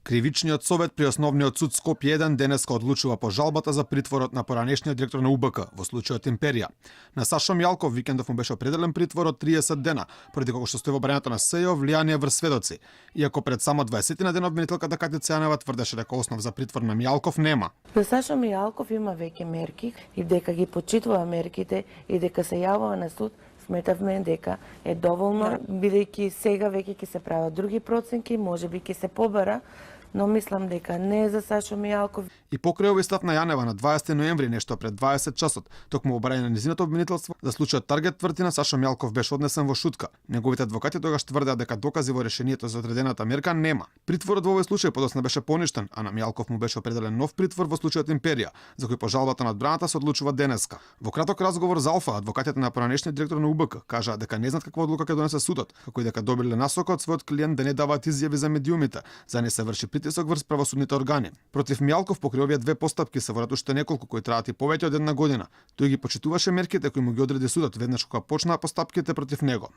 Кривичниот совет при Основниот суд Скопје 1 денеска одлучува по жалбата за притворот на поранешниот директор на УБК во случајот Империја. На Сашо Мјалков викендов му беше определен притвор од 30 дена, поради кога што стои во брањето на СЈО влијание врз сведоци. Иако пред само 20 на ден обвинителката Катја Цјанева тврдеше дека основ за притвор на Мјалков нема. За Сашо Мјалков има веќе мерки и дека ги почитува мерките и дека се јавува на суд, сметавме дека е доволно, бидејќи сега веќе ќе се прават други проценки, можеби ќе се побара, но мислам дека не е за Сашо Мјалков. И покрај овој став на Јанева на 20 ноември, нешто пред 20 часот, токму во барање на низиното обвинителство, за случајот Таргет тврдина Сашо Мјалков беше однесен во шутка. Неговите адвокати тогаш тврдеа дека докази во решението за одредената мерка нема. Притворот во овој случај подоцна беше поништен, а на Мјалков му беше определен нов притвор во случајот Империја, за кој по жалбата на одбраната се одлучува денеска. Во краток разговор за Алфа, адвокатите на поранешниот директор на УБК кажаа дека не знаат каква одлука ќе донесе судот, како и дека добиле насока од својот клиент да не даваат изјави за медиумите, за не се врши притисок врз правосудните органи. Против Мјалков покрај овие две постапки се водат уште неколку кои траат и повеќе од една година. Тој ги почитуваше мерките кои му ги одреди судот веднаш кога почнаа постапките против него.